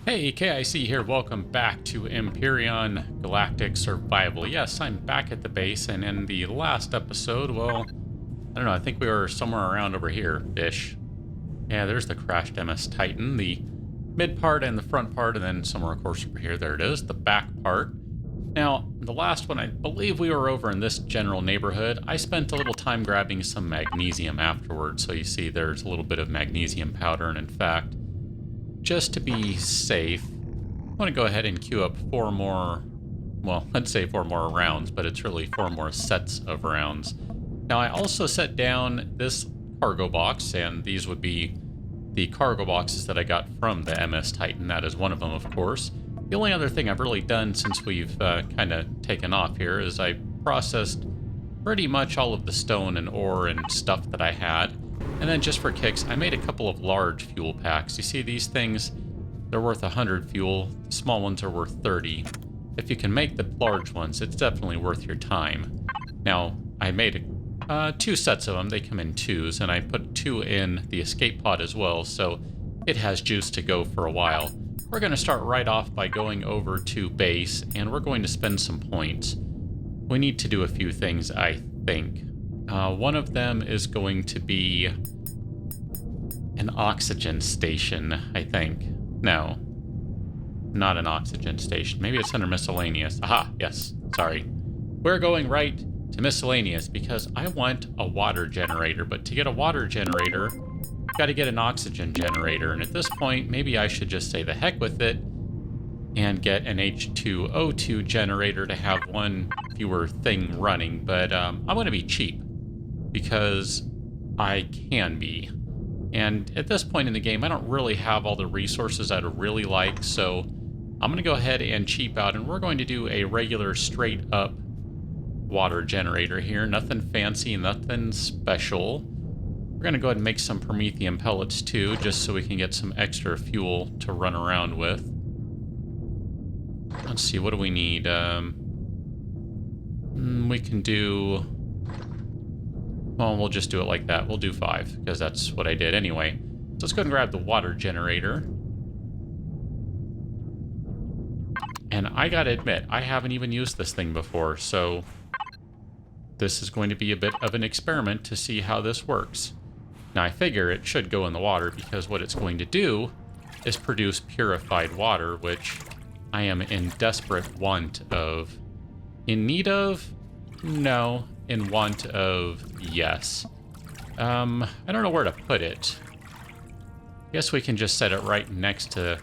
Hey, KIC here. Welcome back to Empyrion Galactic Survival. Yes, I'm back at the base, and in the last episode, well, I don't know, I think we were somewhere around over here-ish. Yeah, there's the crashed MS Titan, the mid part and the front part, and then somewhere, of course, over here, there it is, the back part. Now, the last one, I believe we were over in this general neighborhood. I spent a little time grabbing some magnesium afterwards, so you see there's a little bit of magnesium powder, and in fact, just to be safe, I want to go ahead and queue up 4 more, well, let's say 4 more rounds, but it's really 4 more sets of rounds. Now, I also set down this cargo box, and these would be the cargo boxes that I got from the MS Titan. That is one of them, of course. The only other thing I've really done since we've kind of taken off here is I processed pretty much all of the stone and ore and stuff that I had. And then just for kicks, I made a couple of large fuel packs. You see these things, they're worth 100 fuel. The small ones are worth 30. If you can make the large ones, it's definitely worth your time. Now, I made 2 sets of them. They come in 2s, and I put 2 in the escape pod as well, so it has juice to go for a while. We're going to start right off by going over to base, and we're going to spend some points. We need to do a few things, I think. One of them is going to be an oxygen station, I think. No, not an oxygen station. Maybe it's under miscellaneous. Aha, yes, sorry. We're going right to miscellaneous because I want a water generator, but to get a water generator, I've got to get an oxygen generator, and at this point, maybe I should just say the heck with it and get an H2O2 generator to have one fewer thing running, but I want to be cheap because I can be. And at this point in the game, I don't really have all the resources I'd really like, so I'm going to go ahead and cheap out, and we're going to do a regular straight-up water generator here. Nothing fancy, nothing special. We're going to go ahead and make some promethium pellets, too, just so we can get some extra fuel to run around with. Let's see, what do we need? We can do... Well, we'll just do it like that. We'll do 5, because that's what I did anyway. So let's go ahead and grab the water generator. And I gotta admit, I haven't even used this thing before, so this is going to be a bit of an experiment to see how this works. Now, I figure it should go in the water, because what it's going to do is produce purified water, which I am in desperate want of. In need of? No. In want of? Yes. I don't know where to put it. Guess we can just set it right next to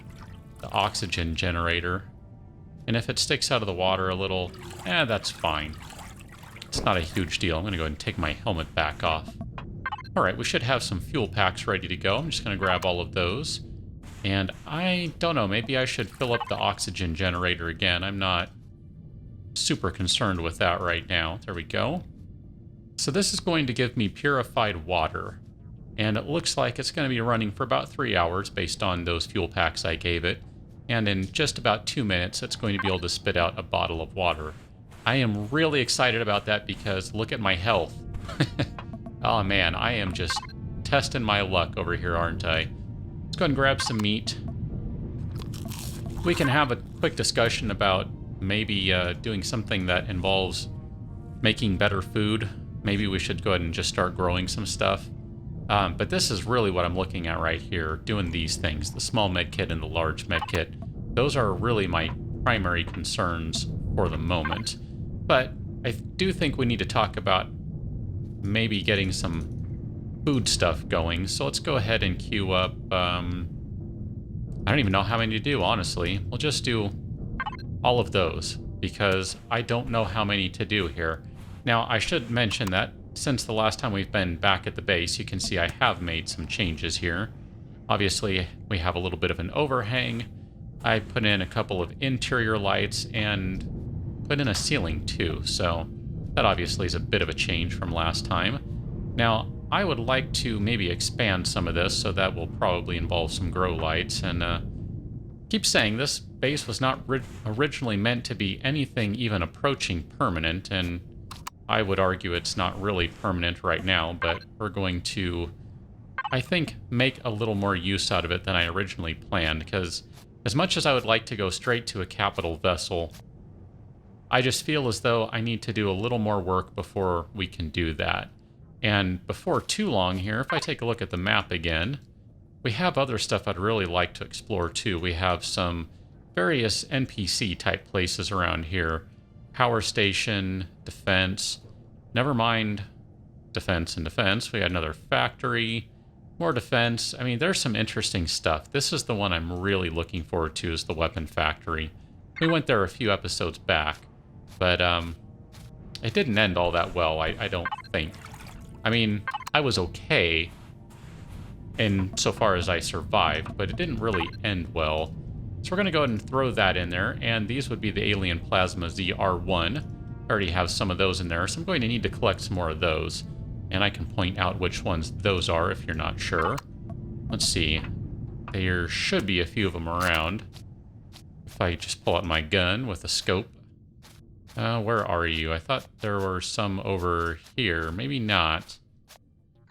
the oxygen generator. And if it sticks out of the water a little, that's fine. It's not a huge deal. I'm going to go ahead and take my helmet back off. Alright, we should have some fuel packs ready to go. I'm just going to grab all of those. And I don't know, maybe I should fill up the oxygen generator again. I'm not super concerned with that right now. There we go. So this is going to give me purified water. And it looks like it's going to be running for about 3 hours based on those fuel packs I gave it. And in just about 2 minutes, it's going to be able to spit out a bottle of water. I am really excited about that because look at my health. Oh man, I am just testing my luck over here, aren't I? Let's go ahead and grab some meat. We can have a quick discussion about maybe doing something that involves making better food. Maybe we should go ahead and just start growing some stuff. But this is really what I'm looking at right here, doing these things, the small medkit and the large medkit. Those are really my primary concerns for the moment. But I do think we need to talk about maybe getting some food stuff going. So let's go ahead and queue up, I don't even know how many to do, honestly. We'll just do all of those because I don't know how many to do here. Now, I should mention that since the last time we've been back at the base, you can see I have made some changes here. Obviously, we have a little bit of an overhang. I put in a couple of interior lights and put in a ceiling too, so that obviously is a bit of a change from last time. Now, I would like to maybe expand some of this, so that will probably involve some grow lights, and keep saying this base was not originally meant to be anything even approaching permanent, and I would argue it's not really permanent right now, but we're going to, I think, make a little more use out of it than I originally planned, because As much as I would like to go straight to a capital vessel, I just feel as though I need to do a little more work before we can do that. And before too long here, if I take a look at the map again, we have other stuff I'd really like to explore too. We have some various NPC type places around here. Power station, defense, never mind defense and defense. We got another factory, more defense. I mean, there's some interesting stuff. This is the one I'm really looking forward to, is the weapon factory. We went there a few episodes back, but it didn't end all that well, I don't think. I mean, I was okay in so far as I survived, but it didn't really end well. So we're going to go ahead and throw that in there, and these would be the Alien Plasma ZR1. I already have some of those in there, so I'm going to need to collect some more of those. And I can point out which ones those are if you're not sure. Let's see. There should be a few of them around. If I just pull out my gun with a scope. Where are you? I thought there were some over here. Maybe not.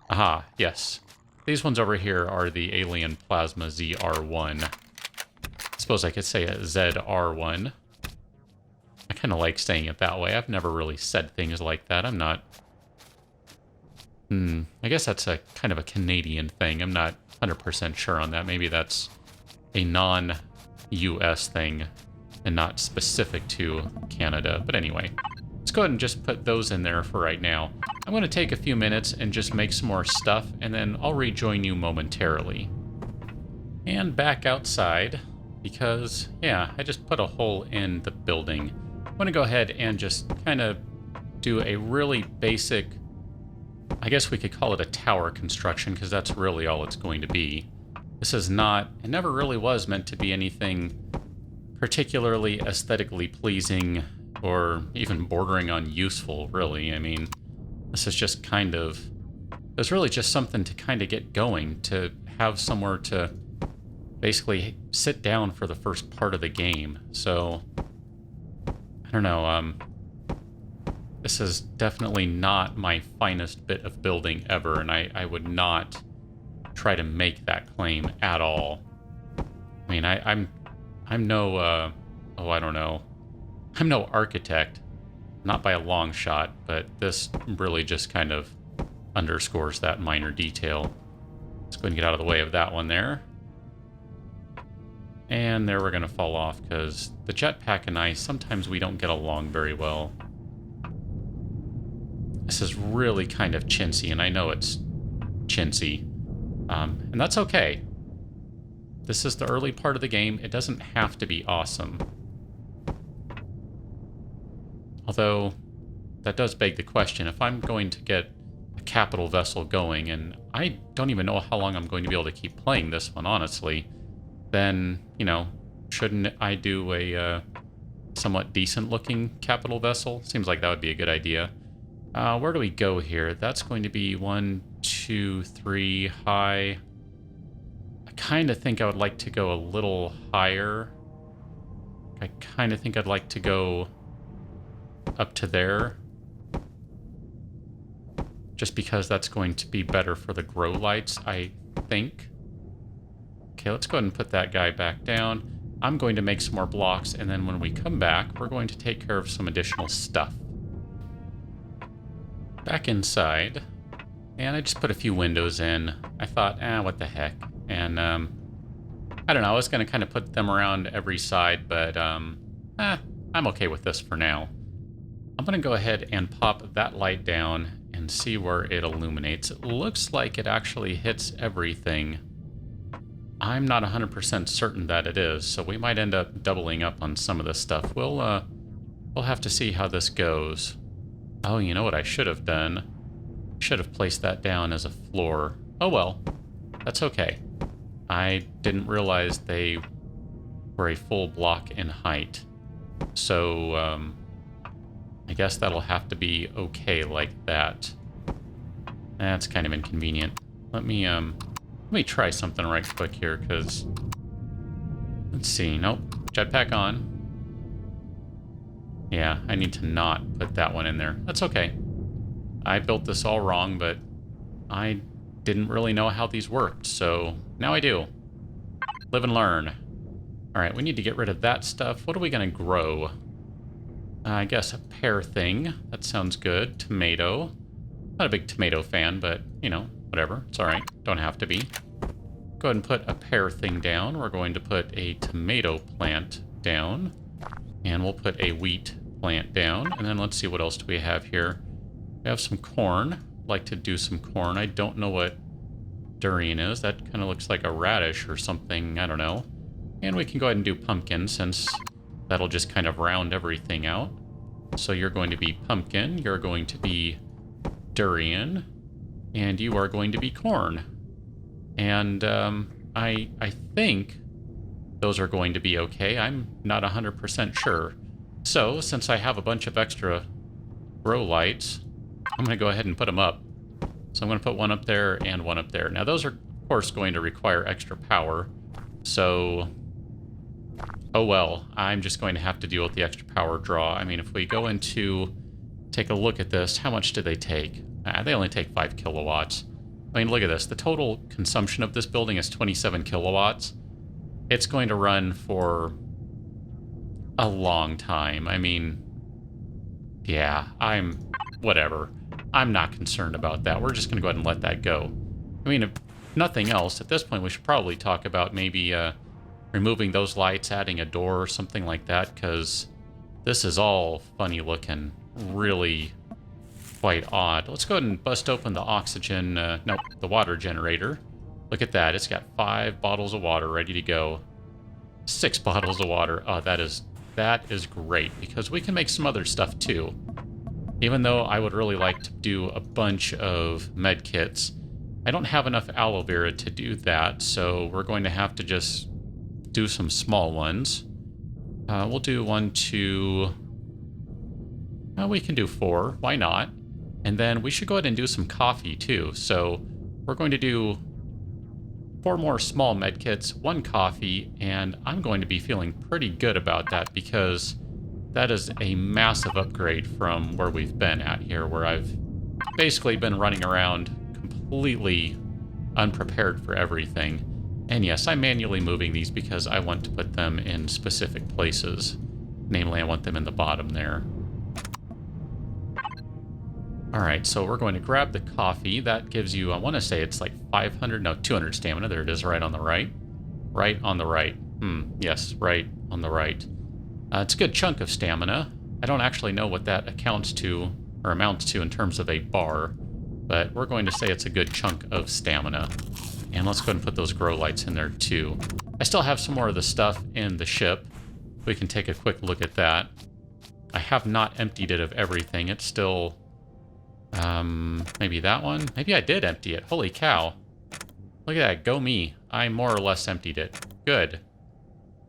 Aha, yes. These ones over here are the Alien Plasma ZR1. I suppose I could say a ZR1. I kind of like saying it that way. I've never really said things like that. I'm not... I guess that's a kind of a Canadian thing. I'm not 100% sure on that. Maybe that's a non-US thing and not specific to Canada. But anyway, let's go ahead and just put those in there for right now. I'm going to take a few minutes and just make some more stuff, and then I'll rejoin you momentarily. And back outside, because, yeah, I just put a hole in the building. I'm going to go ahead and just kind of do a really basic... I guess we could call it a tower construction, because that's really all it's going to be. This is not, it never really was meant to be anything particularly aesthetically pleasing or even bordering on useful, really. I mean, this is just kind of, it's really just something to kind of get going, to have somewhere to basically sit down for the first part of the game. So, I don't know, this is definitely not my finest bit of building ever, and I would not try to make that claim at all. I mean, I'm no, I don't know. I'm no architect, not by a long shot, but this really just kind of underscores that minor detail. Let's go ahead and get out of the way of that one there. And there we're going to fall off, because the jetpack and I, sometimes we don't get along very well. This is really kind of chintzy, and I know it's chintzy. And that's okay. This is the early part of the game. It doesn't have to be awesome. Although, that does beg the question, if I'm going to get a capital vessel going, and I don't even know how long I'm going to be able to keep playing this one, honestly, then, you know, shouldn't I do a somewhat decent-looking capital vessel? Seems like that would be a good idea. Where do we go here? That's going to be 1, 2, 3 high. I kind of think I would like to go a little higher. I kind of think I'd like to go up to there. Just because that's going to be better for the grow lights, I think. Okay, let's go ahead and put that guy back down. I'm going to make some more blocks, and then when we come back, we're going to take care of some additional stuff. Back inside, and I just put a few windows in. I thought, what the heck. And, I don't know, I was going to kind of put them around every side, but, I'm okay with this for now. I'm going to go ahead and pop that light down and see where it illuminates. It looks like it actually hits everything. I'm not 100% certain that it is, so we might end up doubling up on some of this stuff. We'll have to see how this goes. Oh, you know what I should have done? Should have placed that down as a floor. Oh well, that's okay. I didn't realize they were a full block in height. So, I guess that'll have to be okay like that. That's kind of inconvenient. Let me try something right quick here, because... Let's see. Nope. Jetpack on. Yeah, I need to not put that one in there. That's okay. I built this all wrong, but I didn't really know how these worked, so now I do. Live and learn. All right, we need to get rid of that stuff. What are we going to grow? I guess a pear thing. That sounds good. Tomato. Not a big tomato fan, but, you know, whatever. It's all right. Don't have to be. Go ahead and put a pear thing down. We're going to put a tomato plant down. And we'll put a wheat plant down. And then let's see, what else do we have here? We have some corn. I'd like to do some corn. I don't know what durian is. That kind of looks like a radish or something. I don't know. And we can go ahead and do pumpkin, since that'll just kind of round everything out. So you're going to be pumpkin. You're going to be durian. And you are going to be corn. And I think those are going to be okay. I'm not 100% sure. So, since I have a bunch of extra grow lights, I'm going to go ahead and put them up. So I'm going to put one up there and one up there. Now, those are, of course, going to require extra power. So, oh well, I'm just going to have to deal with the extra power draw. I mean, if we go into, take a look at this, how much do they take? They only take 5 kilowatts. I mean, look at this. The total consumption of this building is 27 kilowatts. It's going to run for a long time. I mean, yeah, whatever. I'm not concerned about that. We're just going to go ahead and let that go. I mean, if nothing else, at this point, we should probably talk about maybe removing those lights, adding a door or something like that, because this is all funny looking, really quite odd. Let's go ahead and bust open the oxygen, nope, the water generator. Look at that. It's got 5 bottles of water ready to go. 6 bottles of water. Oh, that is great, because we can make some other stuff too. Even though I would really like to do a bunch of med kits, I don't have enough aloe vera to do that, so we're going to have to just do some small ones. We'll do 1, 2... we can do 4. Why not? And then we should go ahead and do some coffee too. So we're going to do 4 more small medkits, 1 coffee, and I'm going to be feeling pretty good about that, because that is a massive upgrade from where we've been at here, where I've basically been running around completely unprepared for everything. And yes, I'm manually moving these because I want to put them in specific places. Namely, I want them in the bottom there. Alright, so we're going to grab the coffee. That gives you, I want to say it's like 500, no, 200 stamina. There it is, right on the right. Right on the right. Yes, right on the right. It's a good chunk of stamina. I don't actually know what that accounts to, or amounts to in terms of a bar, but we're going to say it's a good chunk of stamina. And let's go ahead and put those grow lights in there too. I still have some more of the stuff in the ship. We can take a quick look at that. I have not emptied it of everything. It's still... maybe that one? Maybe I did empty it. Holy cow. Look at that. Go me. I more or less emptied it. Good.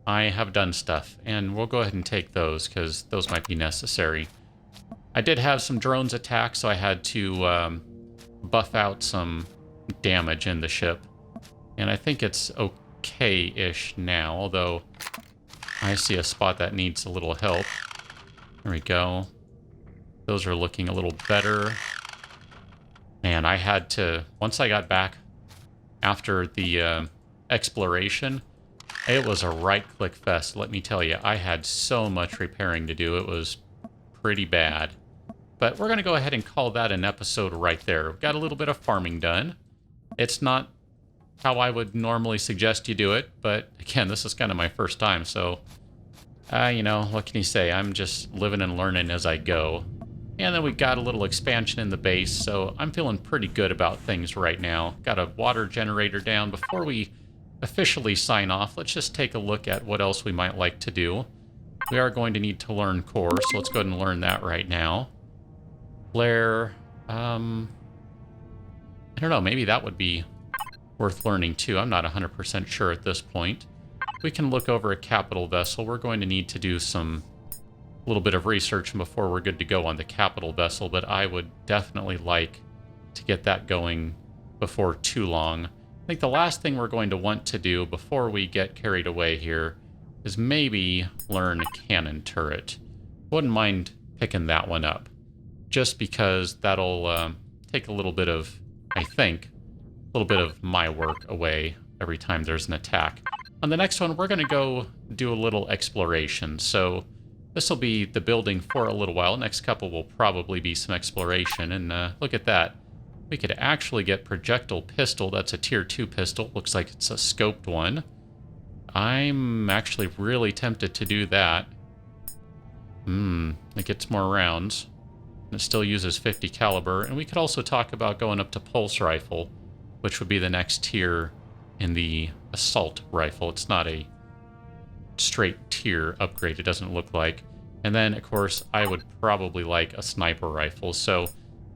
I have done stuff. And we'll go ahead and take those, because those might be necessary. I did have some drones attack, so I had to buff out some damage in the ship. And I think it's okay-ish now, although I see a spot that needs a little help. There we go. Those are looking a little better. And I had to, once I got back after the exploration, it was a right-click fest, let me tell you. I had so much repairing to do. It was pretty bad. But we're going to go ahead and call that an episode right there. We've got a little bit of farming done. It's not how I would normally suggest you do it, but again, this is kind of my first time, so, you know, what can you say? I'm just living and learning as I go. And then we got a little expansion in the base, so I'm feeling pretty good about things right now. Got a water generator down. Before we officially sign off, let's just take a look at what else we might like to do. We are going to need to learn core, so let's go ahead and learn that right now. Flare, I don't know, maybe that would be worth learning too. I'm not 100% sure at this point. We can look over a capital vessel. We're going to need to do some little bit of research before we're good to go on the capital vessel, but I would definitely like to get that going before too long. I think the last thing we're going to want to do before we get carried away here is maybe learn cannon turret. Wouldn't mind picking that one up, just because that'll take a little bit of, I think, a little bit of my work away every time there's an attack. On the next one, we're going to go do a little exploration. So this will be the building for a little while. Next couple will probably be some exploration. And look at that. We could actually get projectile pistol. That's a tier 2 pistol. Looks like it's a scoped one. I'm actually really tempted to do that. It gets more rounds. And it still uses 50 caliber. And we could also talk about going up to pulse rifle, which would be the next tier in the assault rifle. It's not a straight tier upgrade, it doesn't look like. And then, of course, I would probably like a sniper rifle. So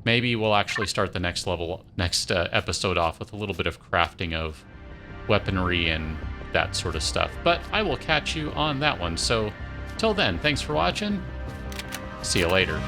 maybe we'll actually start the next episode off with a little bit of crafting of weaponry and that sort of stuff. But I will catch you on that one. So till then, thanks for watching. See you later.